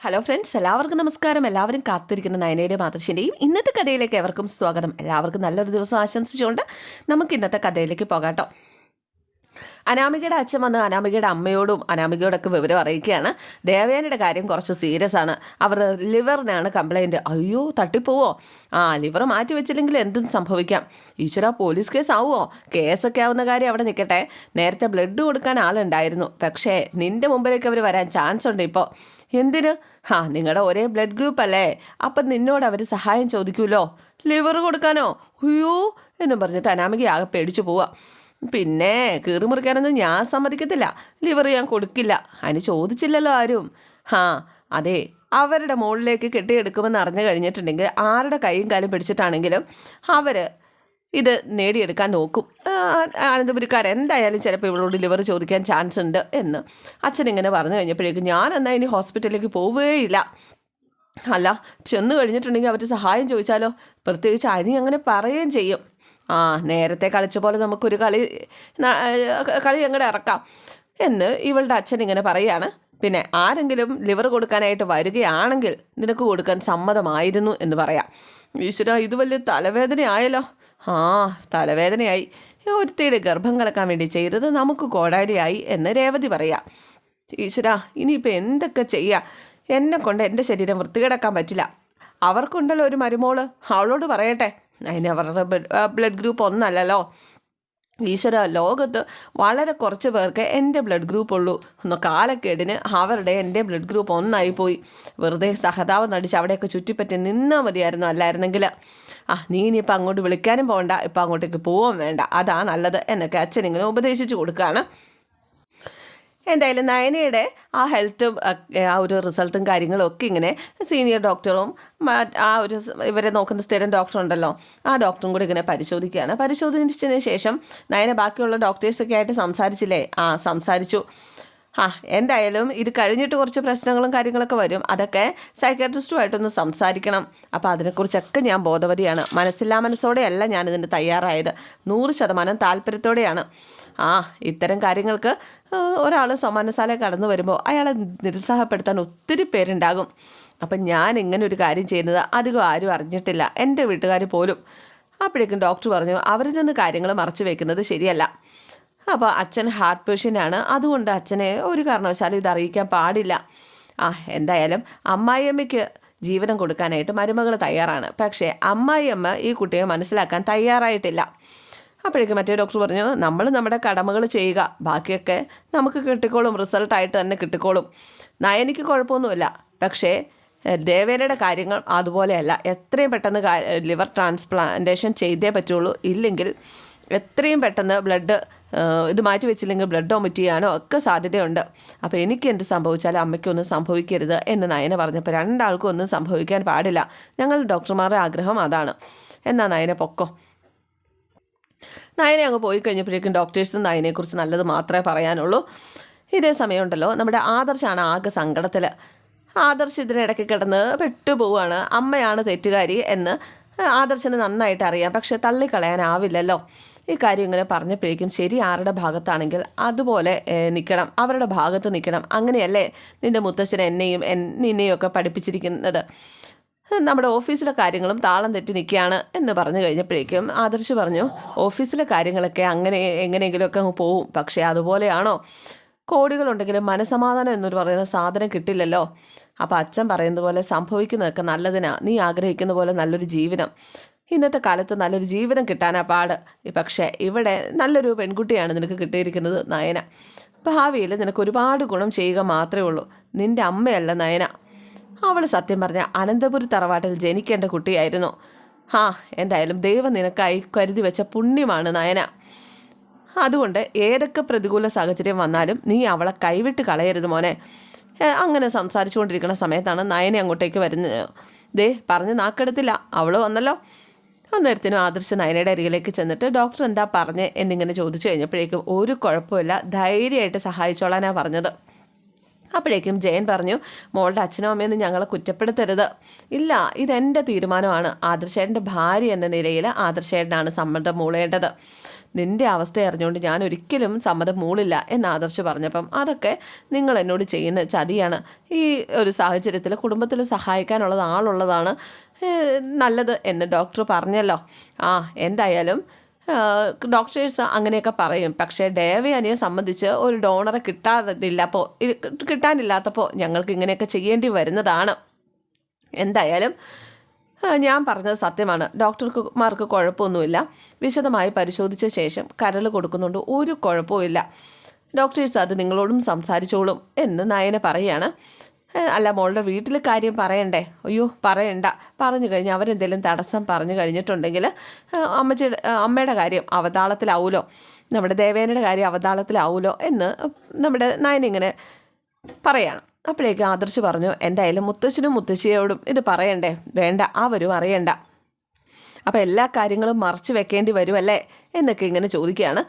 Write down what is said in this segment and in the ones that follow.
Hello friends, എല്ലാവർക്കും നമസ്കാരം. എല്ലാവരും കാത്തിരിക്കുന്ന നയനയുടെയും ആദർശിൻ്റെയും ഇന്നത്തെ കഥയിലേക്ക് എവർക്കും സ്വാഗതം. എല്ലാവർക്കും നല്ലൊരു ദിവസം ആശംസിച്ചുകൊണ്ട് നമുക്ക് ഇന്നത്തെ കഥയിലേക്ക് പോകാട്ടോ. അനാമികയുടെ അച്ഛൻ വന്ന് അനാമികയുടെ അമ്മയോടും അനാമികയോടൊക്കെ വിവരം അറിയിക്കുകയാണ്. ദേവയാനിയുടെ കാര്യം കുറച്ച് സീരിയസ് ആണ്. അവർ ലിവറിനാണ് കംപ്ലൈൻറ്റ്. അയ്യോ, തട്ടിപ്പോവോ? ലിവർ മാറ്റി വെച്ചില്ലെങ്കിൽ എന്തും സംഭവിക്കാം. ഈശ്വര, പോലീസ് കേസ് ആവുമോ? കേസൊക്കെ ആവുന്ന കാര്യം അവിടെ നിൽക്കട്ടെ. നേരത്തെ ബ്ലഡ് കൊടുക്കാൻ ആളുണ്ടായിരുന്നു, പക്ഷേ നിൻ്റെ മുമ്പിലേക്ക് അവർ വരാൻ ചാൻസ് ഉണ്ട് ഇപ്പോൾ. എന്തിന്? നിങ്ങളുടെ ഒരേ ബ്ലഡ് ഗ്രൂപ്പ് അല്ലേ, അപ്പം നിന്നോട് അവർ സഹായം ചോദിക്കുമല്ലോ. ലിവർ കൊടുക്കാനോ? അയ്യോ എന്നും പറഞ്ഞിട്ട് അനാമിക ആകെ പേടിച്ചു പോവാം. പിന്നെ കീറിമുറിക്കാനൊന്നും ഞാൻ സമ്മതിക്കത്തില്ല. ലിവർ ഞാൻ കൊടുക്കില്ല. അതിന് ചോദിച്ചില്ലല്ലോ ആരും. അതെ, അവരുടെ മുകളിലേക്ക് കെട്ടിയെടുക്കുമെന്ന് അറിഞ്ഞു കഴിഞ്ഞിട്ടുണ്ടെങ്കിൽ ആരുടെ കൈയും കാലും പിടിച്ചിട്ടാണെങ്കിലും അവർ ഇത് നേടിയെടുക്കാൻ നോക്കും. അനന്തപുരിക്കാർ എന്തായാലും ചിലപ്പോൾ ഇവളോട് ലിവർ ചോദിക്കാൻ ചാൻസ് ഉണ്ട് എന്ന് അച്ഛനിങ്ങനെ പറഞ്ഞു കഴിഞ്ഞപ്പോഴേക്കും ഞാനെന്നാൽ ഇനി ഹോസ്പിറ്റലിലേക്ക് പോവുകയില്ല. അല്ല, ചെന്ന് കഴിഞ്ഞിട്ടുണ്ടെങ്കിൽ അവർ സഹായം ചോദിച്ചാലോ? പ്രത്യേകിച്ച് അനി അങ്ങനെ പറയുകയും ചെയ്യും. നേരത്തെ കളിച്ച പോലെ നമുക്കൊരു കളി അങ്ങോട്ട് ഇറക്കാം എന്ന് ഇവളുടെ അച്ഛൻ ഇങ്ങനെ പറയുകയാണ്. പിന്നെ ആരെങ്കിലും ലിവർ കൊടുക്കാനായിട്ട് വരികയാണെങ്കിൽ നിനക്ക് കൊടുക്കാൻ സമ്മതമായിരുന്നു എന്ന് പറയാം. ഈശ്വര, ഇത് വലിയ തലവേദനയായല്ലോ. തലവേദനയായി. ഒരുത്തിയുടെ ഗർഭം കലക്കാൻ വേണ്ടി ചെയ്തത് നമുക്ക് കോടാലിയായി എന്ന് രേവതി പറയാം. ഈശ്വര, ഇനിയിപ്പോൾ എന്തൊക്കെ ചെയ്യുക? എന്നെ കൊണ്ട് എൻ്റെ ശരീരം വൃത്തികേടാക്കാൻ പറ്റില്ല. അവർക്കുണ്ടല്ലോ ഒരു മരുമോള്, അവളോട് പറയട്ടെ. അതിന് അവരുടെ ബ്ലഡ് ഗ്രൂപ്പ് ഒന്നല്ലല്ലോ. ഈശ്വര, ലോകത്ത് വളരെ കുറച്ച് പേർക്ക് എൻ്റെ ബ്ലഡ് ഗ്രൂപ്പ് ഉള്ളൂ. കാലക്കേടിന് അവരുടെ എൻ്റെ ബ്ലഡ് ഗ്രൂപ്പ് ഒന്നായി പോയി. വെറുതെ സഹതാപം നടിച്ച് അവിടെയൊക്കെ ചുറ്റിപ്പറ്റി നിന്നാൽ മതിയായിരുന്നു. അല്ലായിരുന്നെങ്കിൽ നീ ഇനിയിപ്പോൾ അങ്ങോട്ട് വിളിക്കാനും പോകണ്ട, ഇപ്പം അങ്ങോട്ടേക്ക് പോവുകയും വേണ്ട, അതാ നല്ലത് എന്നൊക്കെ അച്ഛനിങ്ങനെ ഉപദേശിച്ച് കൊടുക്കുകയാണ്. എന്തായാലും നയനയുടെ ഹെൽത്തും ഒരു റിസൾട്ടും കാര്യങ്ങളും ഒക്കെ ഇങ്ങനെ സീനിയർ ഡോക്ടറും ഇവരെ നോക്കുന്ന സ്ഥിരം ഡോക്ടറുണ്ടല്ലോ, ഡോക്ടറും കൂടി ഇങ്ങനെ പരിശോധിക്കുകയാണ്. പരിശോധിച്ചതിന് ശേഷം നയന ബാക്കിയുള്ള ഡോക്ടേഴ്സൊക്കെ ആയിട്ട് സംസാരിച്ചില്ലേ? സംസാരിച്ചു. എന്തായാലും ഇത് കഴിഞ്ഞിട്ട് കുറച്ച് പ്രശ്നങ്ങളും കാര്യങ്ങളൊക്കെ വരും. അതൊക്കെ സൈക്കാട്രിസ്റ്റുമായിട്ടൊന്ന് സംസാരിക്കണം. അപ്പോൾ അതിനെക്കുറിച്ചൊക്കെ ഞാൻ ബോധവതിയാണ്. മനസ്സില്ലാ മനസ്സോടെയല്ല ഞാനിതിന് തയ്യാറായത്, 100% താല്പര്യത്തോടെയാണ്. ഇത്തരം കാര്യങ്ങൾക്ക് ഒരാൾ സമാനസാല കടന്നു വരുമ്പോൾ അയാളെ നിരുത്സാഹപ്പെടുത്താൻ ഒത്തിരി പേരുണ്ടാകും. അപ്പം ഞാൻ ഇങ്ങനെ ഒരു കാര്യം ചെയ്യുന്നത് അധികം ആരും അറിഞ്ഞിട്ടില്ല, എൻ്റെ വീട്ടുകാർ പോലും. അപ്പോഴേക്കും ഡോക്ടർ പറഞ്ഞു, അവരിൽ നിന്ന് കാര്യങ്ങൾ മറച്ചു വയ്ക്കുന്നത് ശരിയല്ല. അപ്പോൾ അച്ഛൻ ഹാർട്ട് പേഷ്യൻ്റാണ്, അതുകൊണ്ട് അച്ഛനെ ഒരു കാരണവശാലും ഇത് അറിയിക്കാൻ പാടില്ല. എന്തായാലും അമ്മായിയമ്മയ്ക്ക് ജീവനം കൊടുക്കാനായിട്ട് മരുമകൾ തയ്യാറാണ്, പക്ഷേ അമ്മായിയമ്മ ഈ കുട്ടിയെ മനസ്സിലാക്കാൻ തയ്യാറായിട്ടില്ല. അപ്പോഴേക്കും മറ്റേ ഡോക്ടർ പറഞ്ഞു, നമ്മൾ നമ്മുടെ കടമകൾ ചെയ്യുക, ബാക്കിയൊക്കെ നമുക്ക് കിട്ടിക്കോളും, റിസൾട്ടായിട്ട് തന്നെ കിട്ടിക്കോളും. നയനിക്ക് കുഴപ്പമൊന്നുമില്ല, പക്ഷേ ദേവേനയുടെ കാര്യങ്ങൾ അതുപോലെയല്ല. എത്രയും പെട്ടെന്ന് ലിവർ ട്രാൻസ്പ്ലാന്റേഷൻ ചെയ്തേ പറ്റുള്ളൂ. ഇല്ലെങ്കിൽ എത്രയും പെട്ടെന്ന് ബ്ലഡ് ഇത് മാറ്റി വെച്ചില്ലെങ്കിൽ ബ്ലഡ് വൊമിറ്റ് ചെയ്യാനോ ഒക്കെ സാധ്യതയുണ്ട്. അപ്പോൾ എനിക്ക് എന്ത് സംഭവിച്ചാലും അമ്മയ്ക്കൊന്നും സംഭവിക്കരുത് എന്ന് നയന പറഞ്ഞപ്പോൾ രണ്ടാൾക്കും ഒന്നും സംഭവിക്കാൻ പാടില്ല. ഞങ്ങൾ ഡോക്ടർമാരുടെ ആഗ്രഹം അതാണ്. എന്നാൽ നയന പൊക്കോ. നയനെ അങ്ങ് പോയി കഴിഞ്ഞപ്പോഴേക്കും ഡോക്ടേഴ്സും നയനെക്കുറിച്ച് നല്ലത് മാത്രമേ പറയാനുള്ളൂ. ഇതേ സമയമുണ്ടല്ലോ, നമ്മുടെ ആദർശാണ് ആകെ സങ്കടത്തിൽ. ആദർശ് ഇതിനിടയ്ക്ക് കിടന്ന് പെട്ടുപോവാണ്. അമ്മയാണ് തെറ്റുകാരി എന്ന് ആദർശന് നന്നായിട്ട് അറിയാം, പക്ഷെ തള്ളിക്കളയാനാവില്ലല്ലോ. ഈ കാര്യം ഇങ്ങനെ പറഞ്ഞപ്പോഴേക്കും ശരി, ആരുടെ ഭാഗത്താണെങ്കിൽ അതുപോലെ നിൽക്കണം, അവരുടെ ഭാഗത്ത് നിൽക്കണം. അങ്ങനെയല്ലേ നിൻ്റെ മുത്തച്ഛൻ എന്നെയും നിന്നെയും ഒക്കെ പഠിപ്പിച്ചിരിക്കുന്നത്. നമ്മുടെ ഓഫീസിലെ കാര്യങ്ങളും താളം തെറ്റി നിൽക്കുകയാണ് എന്ന് പറഞ്ഞു കഴിഞ്ഞപ്പോഴേക്കും ആദർശ് പറഞ്ഞു, ഓഫീസിലെ കാര്യങ്ങളൊക്കെ അങ്ങനെ എങ്ങനെയെങ്കിലുമൊക്കെ അങ്ങ് പോവും, പക്ഷേ അതുപോലെയാണോ? കോടികളുണ്ടെങ്കിലും മനസമാധാനം എന്നൊരു പറയുന്ന സാധനം കിട്ടില്ലല്ലോ. അപ്പോൾ അച്ഛൻ പറയുന്നത് പോലെ സംഭവിക്കുന്നതൊക്കെ നല്ലതിനാ. നീ ആഗ്രഹിക്കുന്ന പോലെ നല്ലൊരു ജീവിതം, ഇന്നത്തെ കാലത്ത് നല്ലൊരു ജീവിതം കിട്ടാനാ പാട്. പക്ഷേ ഇവിടെ നല്ലൊരു പെൺകുട്ടിയാണ് നിനക്ക് കിട്ടിയിരിക്കുന്നത് നയന. ഭാവിയിൽ നിനക്ക് ഒരുപാട് ഗുണം ചെയ്യുക മാത്രമേ ഉള്ളൂ. നിൻ്റെ അമ്മയല്ല നയന. അവൾ സത്യം പറഞ്ഞ അനന്തപുരി തറവാട്ടിൽ ജനിക്കേണ്ട കുട്ടിയായിരുന്നു. എന്തായാലും ദൈവം നിനക്കായി കരുതി വെച്ച പുണ്യമാണ് നയന. അതുകൊണ്ട് ഏതൊക്കെ പ്രതികൂല സാഹചര്യം വന്നാലും നീ അവളെ കൈവിട്ട് കളയരുത് മോനെ. അങ്ങനെ സംസാരിച്ചു കൊണ്ടിരിക്കുന്ന സമയത്താണ് നയനെ അങ്ങോട്ടേക്ക് വരുന്നത്. പറഞ്ഞ് നാക്കെടുത്തില്ല, അവൾ വന്നല്ലോ. അന്നേരത്തിനും ആദർശ് നയനയുടെ അരികിലേക്ക് ചെന്നിട്ട് ഡോക്ടർ എന്താ പറഞ്ഞേ എന്നിങ്ങനെ ചോദിച്ചു കഴിഞ്ഞപ്പോഴേക്കും ഒരു കുഴപ്പമില്ല, ധൈര്യമായിട്ട് സഹായിച്ചോളാനാണ് പറഞ്ഞത്. അപ്പോഴേക്കും ജയൻ പറഞ്ഞു, മോളുടെ അച്ഛനും അമ്മയൊന്നും ഞങ്ങളെ കുറ്റപ്പെടുത്തരുത്. ഇല്ല, ഇതെൻ്റെ തീരുമാനമാണ്. ആദർശേട്ടൻ്റെ ഭാര്യ എന്ന നിലയിൽ ആദർശേട്ടനാണ് സമ്മതം മൂളേണ്ടത്. നിൻ്റെ അവസ്ഥ അറിഞ്ഞുകൊണ്ട് ഞാൻ ഒരിക്കലും സമ്മതം മൂളില്ല എന്ന് ആദർശ് പറഞ്ഞപ്പം അതൊക്കെ നിങ്ങൾ എന്നോട് ചെയ്യുന്ന ചതിയാണ്. ഈ ഒരു സാഹചര്യത്തിൽ കുടുംബത്തിൽ സഹായിക്കാനുള്ളത് ആളുള്ളതാണ് നല്ലത് എന്ന് ഡോക്ടർ പറഞ്ഞല്ലോ. എന്തായാലും ഡോക്ടേഴ്സ് അങ്ങനെയൊക്കെ പറയും. പക്ഷേ ദേവയാനിയെ സംബന്ധിച്ച് ഒരു ഡോണറെ കിട്ടാനില്ലാത്തപ്പോൾ ഞങ്ങൾക്ക് ഇങ്ങനെയൊക്കെ ചെയ്യേണ്ടി വരുന്നതാണ്. എന്തായാലും ഞാൻ പറഞ്ഞത് സത്യമാണ്. ഡോക്ടർമാർക്ക് കുഴപ്പമൊന്നുമില്ല. വിശദമായി പരിശോധിച്ച ശേഷം കരൾ കൊടുക്കുന്നുണ്ട്, ഒരു കുഴപ്പമില്ല. ഡോക്ടേഴ്സ് അത് നിങ്ങളോടും സംസാരിച്ചോളും എന്ന് നയന പറയുകയാണ്. അല്ല, മോളുടെ വീട്ടിൽ കാര്യം പറയണ്ടേ? അയ്യോ പറയണ്ട. പറഞ്ഞു കഴിഞ്ഞാൽ അവരെന്തെങ്കിലും തടസ്സം പറഞ്ഞു കഴിഞ്ഞിട്ടുണ്ടെങ്കിൽ അമ്മയുടെ കാര്യം അവതാളത്തിലാവുമല്ലോ, നമ്മുടെ ദേവേനയുടെ കാര്യം അവതാളത്തിലാവുമല്ലോ എന്ന് നമ്മുടെ നയന ഇങ്ങനെ പറയാണ്. അപ്പോഴേക്ക് ആദർശ് പറഞ്ഞു, എന്തായാലും മുത്തശ്ശനും മുത്തശ്ശിയോടും ഇത് പറയണ്ടേ? വേണ്ട, അവരും അറിയണ്ട. അപ്പോൾ എല്ലാ കാര്യങ്ങളും മറച്ചു വെക്കേണ്ടി വരുമല്ലേ എന്നൊക്കെ ഇങ്ങനെ ചോദിക്കുകയാണ്.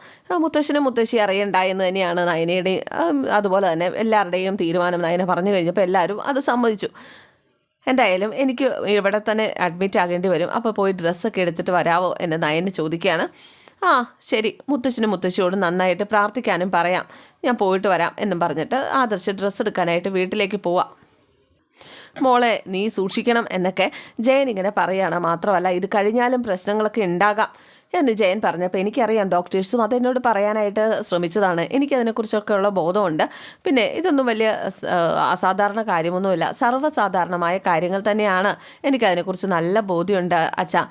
മുത്തശ്ശനും മുത്തശ്ശി അറിയണ്ട എന്ന് തന്നെയാണ് നയനയുടെയും അതുപോലെ തന്നെ എല്ലാവരുടെയും തീരുമാനം. നയന പറഞ്ഞു കഴിഞ്ഞപ്പോൾ എല്ലാവരും അത് സമ്മതിച്ചു. എന്തായാലും എനിക്ക് ഇവിടെ തന്നെ അഡ്മിറ്റ് ആകേണ്ടി വരും, അപ്പോൾ പോയി ഡ്രസ്സൊക്കെ എടുത്തിട്ട് വരാവോ എന്ന് നയന ചോദിക്കുകയാണ്. ശരി, മുത്തശ്ശനും മുത്തശ്ശിയോടും നന്നായിട്ട് പ്രാർത്ഥിക്കാനും പറയാം, ഞാൻ പോയിട്ട് വരാം എന്നും പറഞ്ഞിട്ട് ആദർശ് ഡ്രസ്സ് എടുക്കാനായിട്ട് വീട്ടിലേക്ക് പോവാം. മോളെ നീ സൂക്ഷിക്കണം എന്നൊക്കെ ജയൻ ഇങ്ങനെ പറയുകയാണ്. മാത്രമല്ല ഇത് കഴിഞ്ഞാലും പ്രശ്നങ്ങളൊക്കെ ഉണ്ടാകാം എന്ന് ജയൻ പറഞ്ഞപ്പോൾ എനിക്കറിയാം, ഡോക്ടേഴ്സും അതെന്നോട് പറയാനായിട്ട് ശ്രമിച്ചതാണ്, എനിക്കതിനെക്കുറിച്ചൊക്കെ ഉള്ള ബോധമുണ്ട്. പിന്നെ ഇതൊന്നും വലിയ അസാധാരണ കാര്യമൊന്നുമില്ല, സർവ്വസാധാരണമായ കാര്യങ്ങൾ തന്നെയാണ്. എനിക്കതിനെക്കുറിച്ച് നല്ല ബോധ്യമുണ്ട് അച്ഛാ.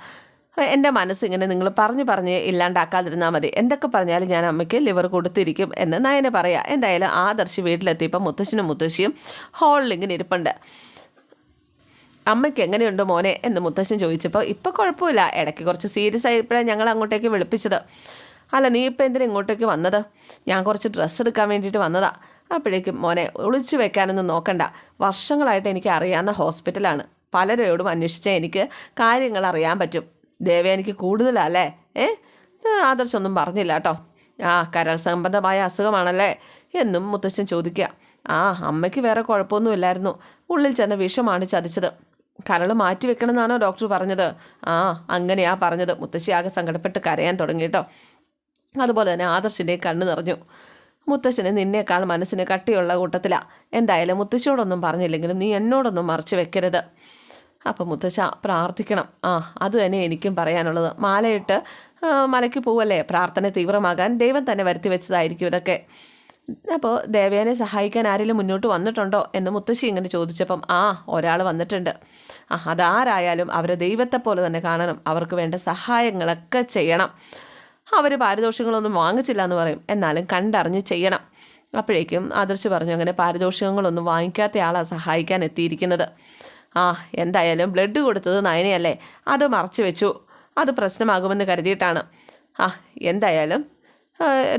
എൻ്റെ മനസ്സിങ്ങനെ നിങ്ങൾ പറഞ്ഞ് ഇല്ലാണ്ടാക്കാതിരുന്നാൽ മതി. എന്തൊക്കെ പറഞ്ഞാലും ഞാൻ അമ്മയ്ക്ക് ലിവർ കൊടുത്തിരിക്കും എന്ന് നയനെ പറയാം. എന്തായാലും ആദർശ് വീട്ടിലെത്തിയപ്പോൾ മുത്തശ്ശനും മുത്തശ്ശിയും ഹാളിൽ ഇങ്ങനെ ഇരിപ്പുണ്ട്. അമ്മയ്ക്ക് എങ്ങനെയുണ്ട് മോനെ എന്ന് മുത്തശ്ശൻ ചോദിച്ചപ്പോൾ ഇപ്പോൾ കുഴപ്പമില്ല, ഇടയ്ക്ക് കുറച്ച് സീരിയസ് ആയപ്പോഴാണ് ഞങ്ങൾ അങ്ങോട്ടേക്ക് വിളിപ്പിച്ചത്. അല്ല, നീ ഇപ്പോൾ എന്തിനാ ഇങ്ങോട്ടേക്ക് വന്നത്? ഞാൻ കുറച്ച് ഡ്രസ്സ് എടുക്കാൻ വേണ്ടിയിട്ട് വന്നതാ. അപ്പോഴേക്കും മോനെ ഒളിച്ചു വെക്കാനൊന്നും നോക്കണ്ട, വർഷങ്ങളായിട്ട് എനിക്ക് അറിയാവുന്ന ഹോസ്പിറ്റലാണ്, പലരോടും അന്വേഷിച്ചാൽ എനിക്ക് കാര്യങ്ങൾ അറിയാൻ പറ്റും. ദേവയാനിക്ക് കൂടുതലല്ലേ? ആദർശൊന്നും പറഞ്ഞില്ല കേട്ടോ. കരൾ സംബന്ധമായ അസുഖമാണല്ലേ എന്നും മുത്തശ്ശൻ ചോദിക്കുക. അമ്മയ്ക്ക് വേറെ കുഴപ്പമൊന്നുമില്ലായിരുന്നു, ഉള്ളിൽ ചെന്ന വിഷമാണ് ചതിച്ചത്. കരൾ മാറ്റി വെക്കണമെന്നാണോ ഡോക്ടർ പറഞ്ഞത്? അങ്ങനെയാ പറഞ്ഞത്. മുത്തശ്ശി ആകെ സങ്കടപ്പെട്ട് കരയാൻ തുടങ്ങി കേട്ടോ. അതുപോലെ തന്നെ ആദർശിൻ്റെ കണ്ണ് നിറഞ്ഞു. മുത്തശ്ശന് നിന്നേക്കാൾ മനസ്സിന് കട്ടിയുള്ള കൂട്ടത്തിലാണ്. എന്തായാലും മുത്തശ്ശിയോടൊന്നും പറഞ്ഞില്ലെങ്കിലും നീ എന്നോടൊന്നും മറച്ചു വെക്കരുത്. അപ്പം മുത്തശ്ശ പ്രാർത്ഥിക്കണം. അത് തന്നെ എനിക്കും പറയാനുള്ളത്. മാലയിട്ട് മലയ്ക്ക് പോവല്ലേ, പ്രാർത്ഥന തീവ്രമാകാൻ ദൈവം തന്നെ വരുത്തി വെച്ചതായിരിക്കും ഇതൊക്കെ. അപ്പോൾ ദേവയാനെ സഹായിക്കാൻ ആരെങ്കിലും മുന്നോട്ട് വന്നിട്ടുണ്ടോ എന്ന് മുത്തശ്ശി ഇങ്ങനെ ചോദിച്ചപ്പം ഒരാൾ വന്നിട്ടുണ്ട്. അതാരായാലും അവരെ ദൈവത്തെ പോലെ തന്നെ കാണണം, അവർക്ക് വേണ്ട സഹായങ്ങളൊക്കെ ചെയ്യണം. അവർ പാരിതോഷികങ്ങളൊന്നും വാങ്ങിച്ചില്ല എന്ന് പറയും, എന്നാലും കണ്ടറിഞ്ഞ് ചെയ്യണം. അപ്പോഴേക്കും ആദർശ് പറഞ്ഞു, അങ്ങനെ പാരിതോഷികങ്ങളൊന്നും വാങ്ങിക്കാത്ത ആളാണ് സഹായിക്കാൻ എത്തിയിരിക്കുന്നത്. എന്തായാലും ബ്ലഡ് കൊടുത്തത് നയനയല്ലേ, അത് മറച്ചു വെച്ചു, അത് പ്രശ്നമാകുമെന്ന് കരുതിയിട്ടാണ്. എന്തായാലും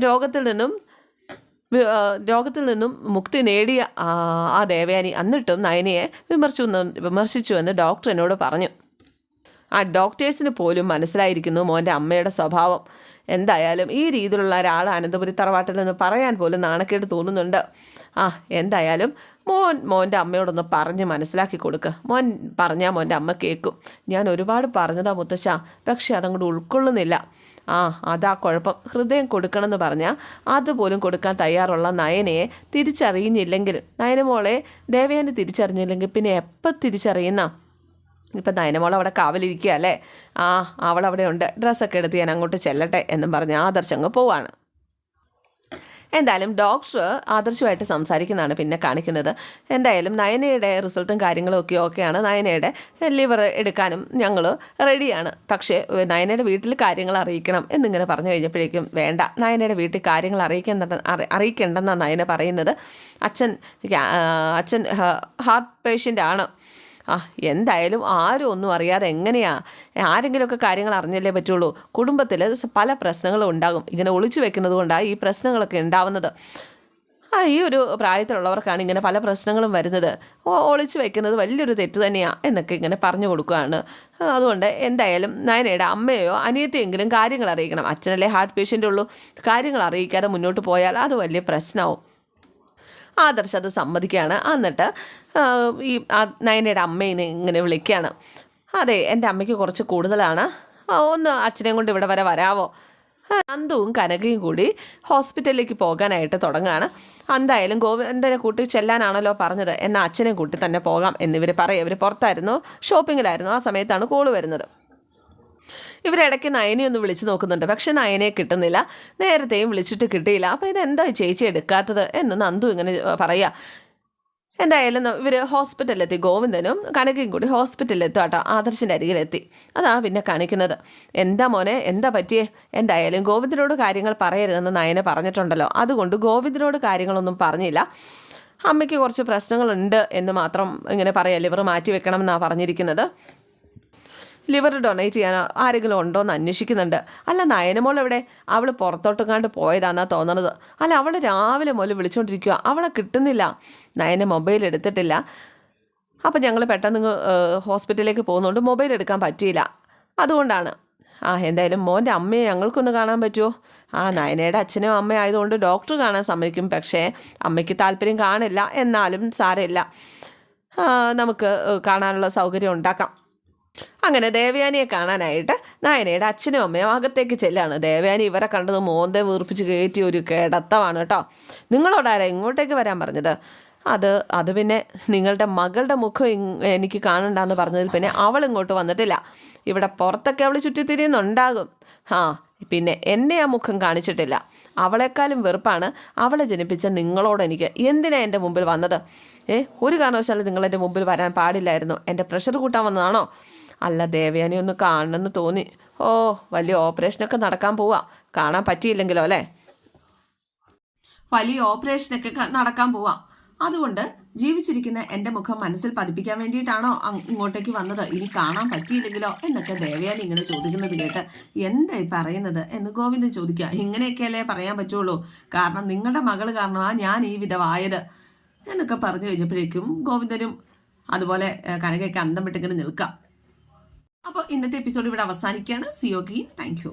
രോഗത്തിൽ നിന്നും മുക്തി നേടിയ ആ ദേവയാനി എന്നിട്ടും നയനയെ വിമർശിച്ചുവെന്ന് ഡോക്ടർ എന്നോട് പറഞ്ഞു. ഡോക്ടേഴ്സിന് പോലും മനസ്സിലായിരിക്കുന്നു മോൻ്റെ അമ്മയുടെ സ്വഭാവം. എന്തായാലും ഈ രീതിയിലുള്ള ഒരാൾ അനന്തപുരി തറവാട്ടിൽ നിന്ന് പറയാൻ പോലും നാണക്കേട് തോന്നുന്നുണ്ട്. എന്തായാലും മോൻ്റെ അമ്മയോടൊന്ന് പറഞ്ഞ് മനസ്സിലാക്കി കൊടുക്കുക. മോൻ പറഞ്ഞാൽ മോൻ്റെ അമ്മ കേൾക്കും. ഞാൻ ഒരുപാട് പറഞ്ഞതാ മുത്തശ്ശ, പക്ഷെ അതങ്ങോട്ട് ഉൾക്കൊള്ളുന്നില്ല. അതാ കുഴപ്പം. ഹൃദയം കൊടുക്കണമെന്ന് പറഞ്ഞാൽ അതുപോലും കൊടുക്കാൻ തയ്യാറുള്ള നയനയെ തിരിച്ചറിയുന്നില്ലെങ്കിൽ, നയനമോളെ ദേവയാനി തിരിച്ചറിഞ്ഞില്ലെങ്കിൽ പിന്നെ എപ്പോൾ തിരിച്ചറിയുന്ന? ഇപ്പം നയനമോൾ അവിടെ കാവലിരിക്കുക അല്ലേ? അവളവിടെ ഉണ്ട്, ഡ്രസ്സൊക്കെ എടുത്ത് ഞാൻ അങ്ങോട്ട് ചെല്ലട്ടെ എന്നും പറഞ്ഞ് ആദർശ് അങ്ങ് പോവാണ്. എന്തായാലും ഡോക്ടർ ആദർശമായിട്ട് സംസാരിക്കുന്നതാണ് പിന്നെ കാണിക്കുന്നത്. എന്തായാലും നയനയുടെ റിസൾട്ടും കാര്യങ്ങളും ഒക്കെ ഓക്കെയാണ്. നയനയുടെ ലിവർ എടുക്കാനും ഞങ്ങൾ റെഡിയാണ്. പക്ഷേ നയനയുടെ വീട്ടിൽ കാര്യങ്ങൾ അറിയിക്കണം എന്നിങ്ങനെ പറഞ്ഞു കഴിഞ്ഞപ്പോഴേക്കും വേണ്ട, നയനയുടെ വീട്ടിൽ കാര്യങ്ങൾ അറിയിക്കേണ്ടെന്നാണ് നയന പറയുന്നത്. അച്ഛൻ ഹാർട്ട് പേഷ്യൻ്റ് ആണ്. എന്തായാലും ആരും ഒന്നും അറിയാതെ എങ്ങനെയാ? ആരെങ്കിലുമൊക്കെ കാര്യങ്ങൾ അറിഞ്ഞല്ലേ പറ്റുള്ളൂ. കുടുംബത്തിൽ പല പ്രശ്നങ്ങളും ഉണ്ടാകും. ഇങ്ങനെ ഒളിച്ചു വെക്കുന്നത് കൊണ്ടാണ് ഈ പ്രശ്നങ്ങളൊക്കെ ഉണ്ടാവുന്നത്. ഈ ഒരു പ്രായത്തിലുള്ളവർക്കാണ് ഇങ്ങനെ പല പ്രശ്നങ്ങളും വരുന്നത്. ഒളിച്ചു വെക്കുന്നത് വലിയൊരു തെറ്റ് തന്നെയാണ് എന്നൊക്കെ ഇങ്ങനെ പറഞ്ഞു കൊടുക്കുകയാണ്. അതുകൊണ്ട് എന്തായാലും നയനയുടെ അമ്മയോ അനിയത്തെയെങ്കിലും കാര്യങ്ങൾ അറിയിക്കണം. അച്ഛനല്ലേ ഹാർട്ട് പേഷ്യൻ്റ് ഉള്ളൂ, കാര്യങ്ങൾ അറിയിക്കാതെ മുന്നോട്ട് പോയാൽ അത് വലിയ പ്രശ്നമാവും. ആദർശ് അത് സമ്മതിക്കുകയാണ്. എന്നിട്ട് ഈ നയനയുടെ അമ്മേനെ ഇങ്ങനെ വിളിക്കുകയാണ്. അതെ, എൻ്റെ അമ്മയ്ക്ക് കുറച്ച് കൂടുതലാണ്, ഒന്ന് അച്ഛനെയും കൊണ്ട് ഇവിടെ വരെ വരാവോ? നന്ദുവും കനകയും കൂടി ഹോസ്പിറ്റലിലേക്ക് പോകാനായിട്ട് തുടങ്ങുകയാണ്. എന്തായാലും ഗോവിന്ദനെ കൂട്ടി ചെല്ലാനാണല്ലോ പറഞ്ഞത്, എന്നാൽ അച്ഛനെ കൂട്ടി തന്നെ പോകാം എന്നിവർ പറയും. ഇവർ പുറത്തായിരുന്നു, ഷോപ്പിങ്ങിലായിരുന്നു. ആ സമയത്താണ് കോള് വരുന്നത്. ഇവരിടയ്ക്ക് നയനെ ഒന്ന് വിളിച്ച് നോക്കുന്നുണ്ട്, പക്ഷെ നയനെ കിട്ടുന്നില്ല. നേരത്തെയും വിളിച്ചിട്ട് കിട്ടിയില്ല. അപ്പോൾ ഇതെന്താ ചേച്ചി എടുക്കാത്തത് എന്ന് നന്ദു ഇങ്ങനെ പറയുക. എന്തായാലും ഇവർ ഹോസ്പിറ്റലിലെത്തി. ഗോവിന്ദനും കനകയും കൂടി ഹോസ്പിറ്റലിലെത്തും കേട്ടോ. ആദർശിൻ്റെ അരികിലെത്തി. അതാണ് പിന്നെ കാണിക്കുന്നത്. എന്താ മോനെ, എന്താ പറ്റിയേ? എന്തായാലും ഗോവിന്ദനോട് കാര്യങ്ങൾ പറയരുതെന്ന് നയനെ പറഞ്ഞിട്ടുണ്ടല്ലോ, അതുകൊണ്ട് ഗോവിന്ദനോട് കാര്യങ്ങളൊന്നും പറഞ്ഞില്ല. അമ്മയ്ക്ക് കുറച്ച് പ്രശ്നങ്ങളുണ്ട് എന്ന് മാത്രം ഇങ്ങനെ പറയാം. ലിവർ മാറ്റി വെക്കണം എന്നാണ് പറഞ്ഞിരിക്കുന്നത്. ലിവർ ഡൊണേറ്റ് ചെയ്യാൻ ആരെങ്കിലും ഉണ്ടോ എന്ന് അന്വേഷിക്കുന്നുണ്ട്. അല്ല, നയനമോൾ എവിടെ? അവൾ പുറത്തോട്ടെങ്ങാണ്ട് പോയതാണെന്നാണ് തോന്നണത്. അല്ല, അവൾ രാവിലെ മുതൽ വിളിച്ചുകൊണ്ടിരിക്കുക, അവളെ കിട്ടുന്നില്ല. നയനെ മൊബൈൽ എടുത്തിട്ടില്ല. അപ്പം ഞങ്ങൾ പെട്ടെന്ന് ഹോസ്പിറ്റലിലേക്ക് പോകുന്നതുകൊണ്ട് മൊബൈൽ എടുക്കാൻ പറ്റിയില്ല, അതുകൊണ്ടാണ്. എന്തായാലും മോൻ്റെ അമ്മയെ ഞങ്ങൾക്കൊന്ന് കാണാൻ പറ്റുമോ? നയനയുടെ അച്ഛനും അമ്മയും ആയതുകൊണ്ട് ഡോക്ടർ കാണാൻ സമ്മതിക്കും, പക്ഷേ അമ്മയ്ക്ക് താല്പര്യം കാണില്ല. എന്നാലും സാരമില്ല, നമുക്ക് കാണാനുള്ള സൗകര്യം ഉണ്ടാക്കാം. അങ്ങനെ ദേവയാനിയെ കാണാനായിട്ട് നയനയുടെ അച്ഛനും അമ്മയും അകത്തേക്ക് ചെല്ലാണ്. ദേവയാനി ഇവരെ കണ്ടത് മോന്തെ വീർപ്പിച്ച് കയറ്റി ഒരു കിടത്തമാണ് കേട്ടോ. നിങ്ങളോടാരാ ഇങ്ങോട്ടേക്ക് വരാൻ പറഞ്ഞത്? അത് പിന്നെ നിങ്ങളുടെ മകളുടെ മുഖം എനിക്ക് കാണണ്ടെന്ന് പറഞ്ഞതിൽ പിന്നെ അവൾ ഇങ്ങോട്ട് വന്നിട്ടില്ല. ഇവിടെ പുറത്തൊക്കെ അവൾ ചുറ്റിത്തിരിയുന്നുണ്ടാകും. പിന്നെ എന്നെ ആ മുഖം കാണിച്ചിട്ടില്ല. അവളെക്കാളും വെറുപ്പാണ് അവളെ ജനിപ്പിച്ച നിങ്ങളോട് എനിക്ക്. എന്തിനാ എൻ്റെ മുമ്പിൽ വന്നത്? ഒരു കാരണവശാലും നിങ്ങളെൻ്റെ മുമ്പിൽ വരാൻ പാടില്ലായിരുന്നു. എൻ്റെ പ്രഷർ കൂട്ടാൻ വന്നതാണോ? അല്ല, ദേവയാനി ഒന്ന് കാണണമെന്ന് തോന്നി. വലിയ ഓപ്പറേഷനൊക്കെ നടക്കാൻ പോവാ. കാണാൻ പറ്റിയില്ലെങ്കിലോ അല്ലേ? വലിയ ഓപ്പറേഷനൊക്കെ നടക്കാൻ പോവാം. അതുകൊണ്ട് ജീവിച്ചിരിക്കുന്ന എൻ്റെ മുഖം മനസ്സിൽ പതിപ്പിക്കാൻ വേണ്ടിയിട്ടാണോ ഇങ്ങോട്ടേക്ക് വന്നത്? ഇനി കാണാൻ പറ്റിയില്ലെങ്കിലോ എന്നൊക്കെ ദേവയാനി ഇങ്ങനെ ചോദിക്കുന്നത് കേട്ട് എന്തായി പറയുന്നത് എന്ന് ഗോവിന്ദൻ ചോദിക്കുക. ഇങ്ങനെയൊക്കെയല്ലേ പറയാൻ പറ്റുള്ളൂ, കാരണം നിങ്ങളുടെ മകള് കാരണമാണ് ഞാൻ ഈ വിധമായത് എന്നൊക്കെ പറഞ്ഞു കഴിഞ്ഞപ്പോഴേക്കും ഗോവിന്ദനും അതുപോലെ കനകയൊക്കെ അന്തം വിട്ടിങ്ങനെ നിൽക്കാം. അപ്പോൾ ഇന്നത്തെ എപ്പിസോഡ് ഇവിടെ അവസാനിക്കുകയാണ്. C you again. Thank you.